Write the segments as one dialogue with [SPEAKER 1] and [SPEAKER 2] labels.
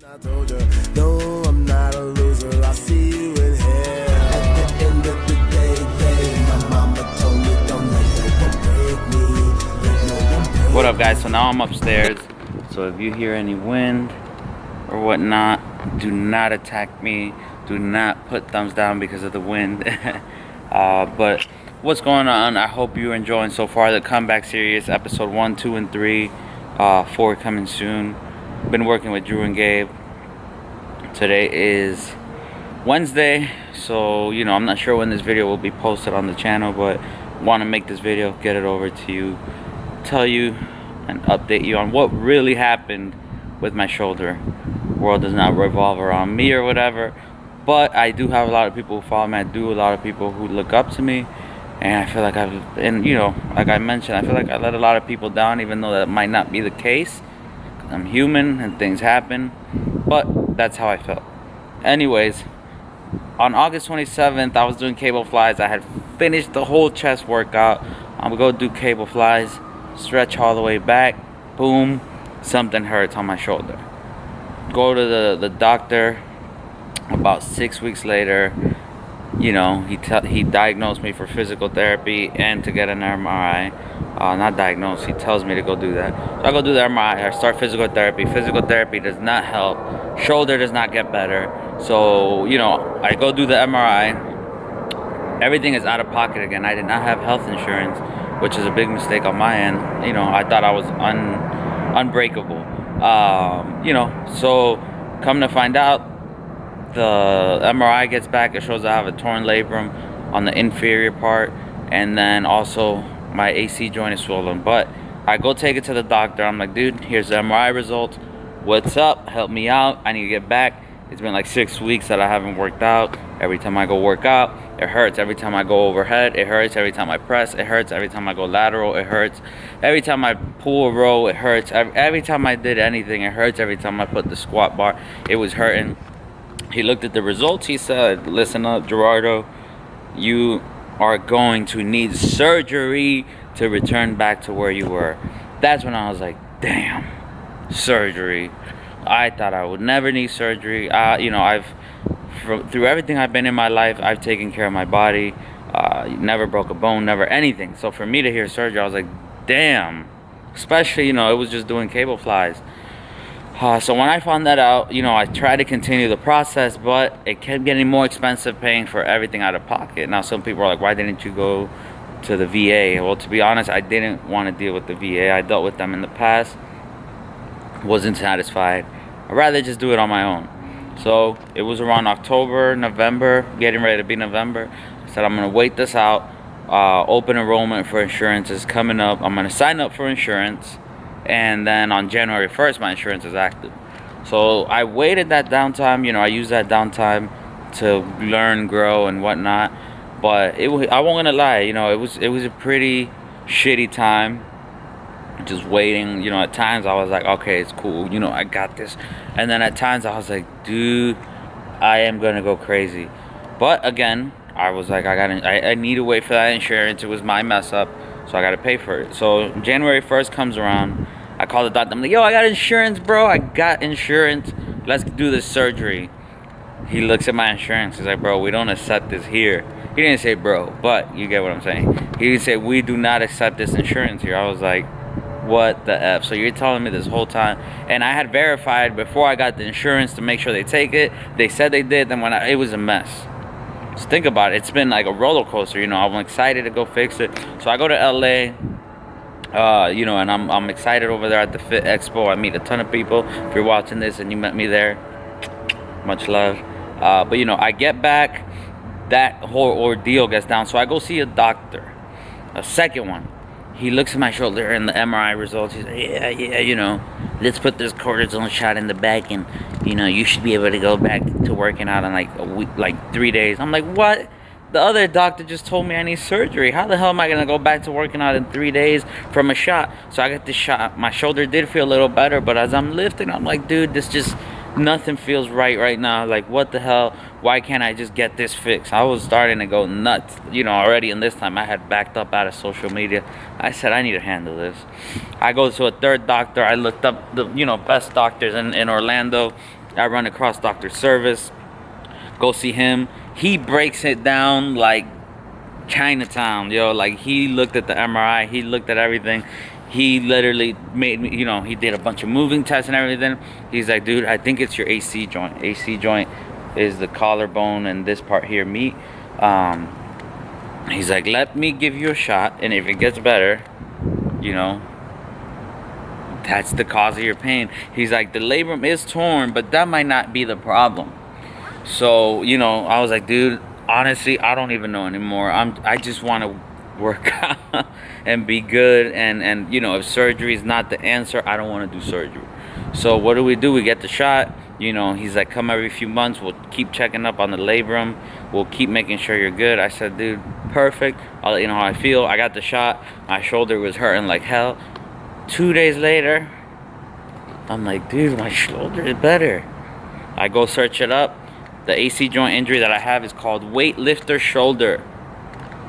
[SPEAKER 1] I told you, no, I'm not a loser. I'll see you in hell. At the end of the day, babe, my mama told me don't let no one break me. Let no one break
[SPEAKER 2] What up, guys? So now I'm upstairs. So if you hear any wind or whatnot, do not attack me. Do not put thumbs down because of the wind. But what's going on? I hope you're enjoying so far the comeback series, episode 1, 2, and 3. 4 coming soon. Been working with Drew and Gabe. Today is Wednesday, so I'm not sure when this video will be posted on the channel, but want to make this video, get it over to you, tell you and update you on what really happened with my shoulder. World does not revolve around me or whatever, but I do have a lot of people who follow me. I do a lot of people who look up to me, and I feel like like I mentioned, I feel like I let a lot of people down, even though that might not be the case. I'm human and things happen, but that's how I felt. Anyways, on August 27th, I was doing cable flies. I had finished the whole chest workout. I'm gonna go do cable flies, stretch all the way back. Boom, something hurts on my shoulder. Go to the doctor. About 6 weeks later, he diagnosed me for physical therapy and to get an MRI. Not diagnosed, he tells me to go do that. So I go do the MRI, I start physical therapy. Physical therapy does not help. Shoulder does not get better. So, I go do the MRI. Everything is out of pocket again. I did not have health insurance, which is a big mistake on my end. I thought I was unbreakable. So come to find out, the MRI gets back, it shows I have a torn labrum on the inferior part, and then also my AC joint is swollen. But I go take it to the doctor. I'm like, dude, here's the MRI results. What's up? Help me out. I need to get back. It's been like 6 weeks that I haven't worked out. Every time I go work out, it hurts. Every time I go overhead, it hurts. Every time I press, it hurts. Every time I go lateral, it hurts. Every time I pull a row, it hurts. Every time I did anything, it hurts. Every time I put the squat bar, it was hurting. He looked at the results. He said, listen up, Gerardo, you are going to need surgery to return back to where you were. That's when I was like, damn, surgery. I thought I would never need surgery. Through everything I've been in my life, I've taken care of my body. Never broke a bone, never anything. So for me to hear surgery, I was like, damn. Especially, it was just doing cable flies. So when I found that out, I tried to continue the process, but it kept getting more expensive, paying for everything out of pocket. Now, some people are like, why didn't you go to the VA? Well, to be honest, I didn't want to deal with the VA. I dealt with them in the past, wasn't satisfied. I'd rather just do it on my own. So it was around October, November, getting ready to be November. I said, I'm going to wait this out. Open enrollment for insurance is coming up. I'm going to sign up for insurance. And then on January 1st, my insurance is active. So I waited that downtime. I used that downtime to learn, grow, and whatnot. But I won't gonna lie. It was a pretty shitty time. Just waiting. At times I was like, okay, it's cool. I got this. And then at times I was like, dude, I am gonna go crazy. But again, I was like, I need to wait for that insurance. It was my mess up, so I gotta pay for it. So January 1st comes around. I call the doctor. I'm like, yo, I got insurance, bro. I got insurance. Let's do this surgery. He looks at my insurance. He's like, bro, we don't accept this here. He didn't say bro, but you get what I'm saying. He didn't say, we do not accept this insurance here. I was like, what the F? So you're telling me this whole time? And I had verified before I got the insurance to make sure they take it. They said they did. Then it was a mess. So think about it. It's been like a roller coaster. I'm excited to go fix it. So I go to LA. And I'm excited over there at the Fit Expo. I meet a ton of people. If you're watching this and you met me there, much love. But I get back, that whole ordeal gets down. So I go see a doctor, a second one. He looks at my shoulder and the MRI results. He's like, yeah, let's put this cortisone shot in the back, and you should be able to go back to working out in like a week, like 3 days. I'm like, what? The other doctor just told me I need surgery. How the hell am I going to go back to working out in 3 days from a shot? So I got this shot. My shoulder did feel a little better, but as I'm lifting, I'm like, dude, nothing feels right now. Like, what the hell? Why can't I just get this fixed? I was starting to go nuts, already. And this time I had backed up out of social media. I said, I need to handle this. I go to a third doctor. I looked up the, best doctors in Orlando. I run across Dr. Service, go see him. He breaks it down like Chinatown, yo. Like, he looked at the MRI, he looked at everything. He literally made me, he did a bunch of moving tests and everything. He's like, dude, I think it's your AC joint. AC joint is the collarbone and this part here meet. He's like, let me give you a shot, and if it gets better, that's the cause of your pain. He's like, the labrum is torn, but that might not be the problem. So, I was like, dude, honestly, I don't even know anymore. I just want to work out and be good. And if surgery is not the answer, I don't want to do surgery. So what do? We get the shot. He's like, come every few months. We'll keep checking up on the labrum. We'll keep making sure you're good. I said, dude, perfect. I'll let you know how I feel. I got the shot. My shoulder was hurting like hell. 2 days later, I'm like, dude, my shoulder is better. I go search it up. The AC joint injury that I have is called weightlifter shoulder.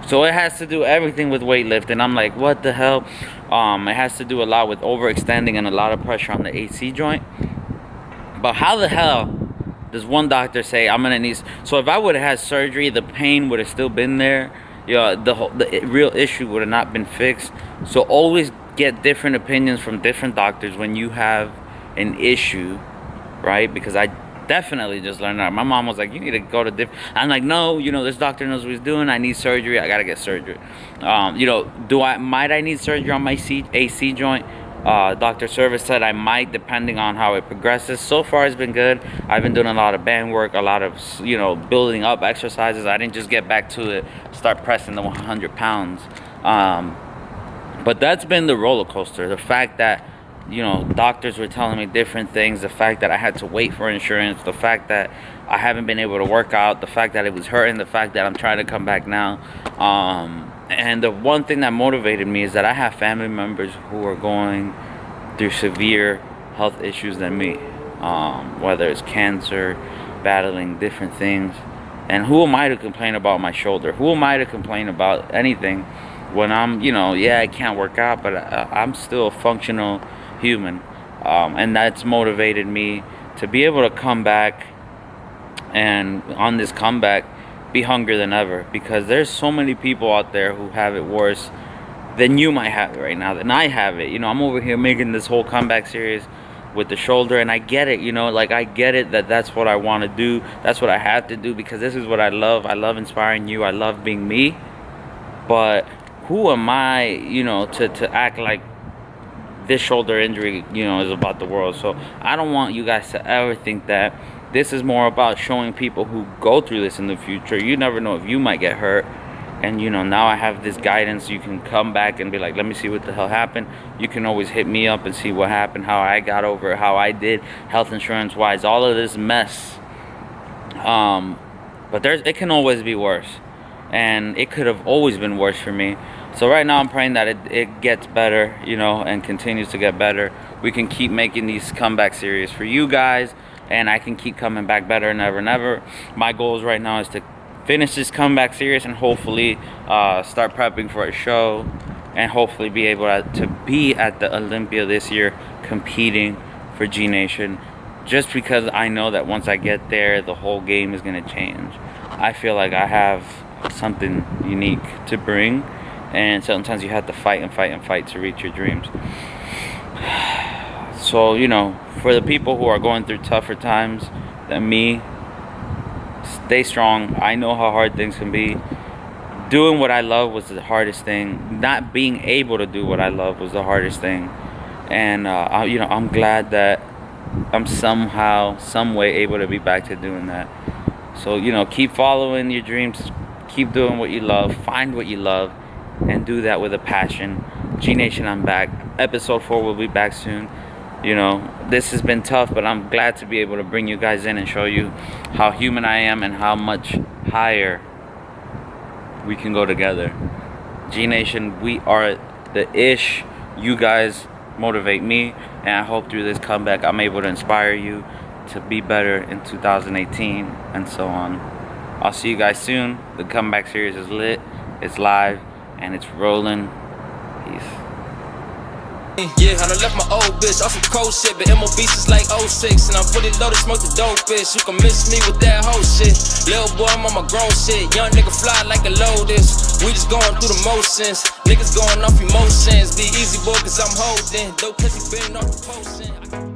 [SPEAKER 2] So it has to do everything with weightlifting. I'm like, what the hell? It has to do a lot with overextending and a lot of pressure on the AC joint. But how the hell does one doctor say I'm gonna need? So if I would have had surgery, the pain would have still been there. The real issue would have not been fixed. So always get different opinions from different doctors when you have an issue, right? Because I definitely just learned that. My mom was like, you need to go to different. I'm like, no, this doctor knows what he's doing. I need surgery. I gotta get surgery. Might I need surgery on my AC joint? Dr. Service said I might, depending on how it progresses. So far, it's been good. I've been doing a lot of band work, a lot of, building up exercises. I didn't just get back to it, start pressing the 100 pounds. But that's been the roller coaster. The fact that, doctors were telling me different things. The fact that I had to wait for insurance. The fact that I haven't been able to work out. The fact that it was hurting. The fact that I'm trying to come back now. And the one thing that motivated me is that I have family members who are going through severe health issues than me. Whether it's cancer, battling different things. And who am I to complain about my shoulder? Who am I to complain about anything when I'm, I can't work out, but I'm still a functional human. And that's motivated me to be able to come back, and on this comeback, be hungrier than ever, because there's so many people out there who have it worse than you might have it right now, than I have it. I'm over here making this whole comeback series with the shoulder, and I get it, I get it that that's what I want to do. That's what I have to do, because this is what I love. I love inspiring you. I love being me. But who am I, to act like this shoulder injury, is about the world? So I don't want you guys to ever think that. This is more about showing people who go through this in the future. You never know if you might get hurt. And, now I have this guidance. You can come back and be like, let me see what the hell happened. You can always hit me up and see what happened, how I got over it, how I did health insurance-wise, all of this mess. But it can always be worse. And it could have always been worse for me. So right now I'm praying that it gets better, and continues to get better. We can keep making these comeback series for you guys. And I can keep coming back better and ever and ever. My goals right now is to finish this comeback series and hopefully start prepping for a show, and hopefully be able to be at the Olympia this year competing for G Nation. Just because I know that once I get there, the whole game is going to change. I feel like I have something unique to bring, and sometimes you have to fight and fight and fight to reach your dreams. So, for the people who are going through tougher times than me, stay strong. I know how hard things can be. Doing what I love was the hardest thing. Not being able to do what I love was the hardest thing. And, I'm glad that I'm somehow, some way able to be back to doing that. So, keep following your dreams. Keep doing what you love. Find what you love. And do that with a passion. G Nation, I'm back. Episode 4 will be back soon. This has been tough, but I'm glad to be able to bring you guys in and show you how human I am and how much higher we can go together. G Nation, we are the ish. You guys motivate me, and I hope through this comeback I'm able to inspire you to be better in 2018 and so on. I'll see you guys soon. The comeback series is lit, it's live, and it's rolling. Peace.
[SPEAKER 1] Yeah, I done left my old bitch off some cold shit, but MOB since like '06, and I'm fully loaded, smoke the dope bitch. You can miss me with that whole shit. Little boy, I'm on my grown shit. Young nigga fly like a Lotus. We just going through the motions. Niggas going off emotions. Be easy boy, cause I'm holding. Dope cause he been off the potion.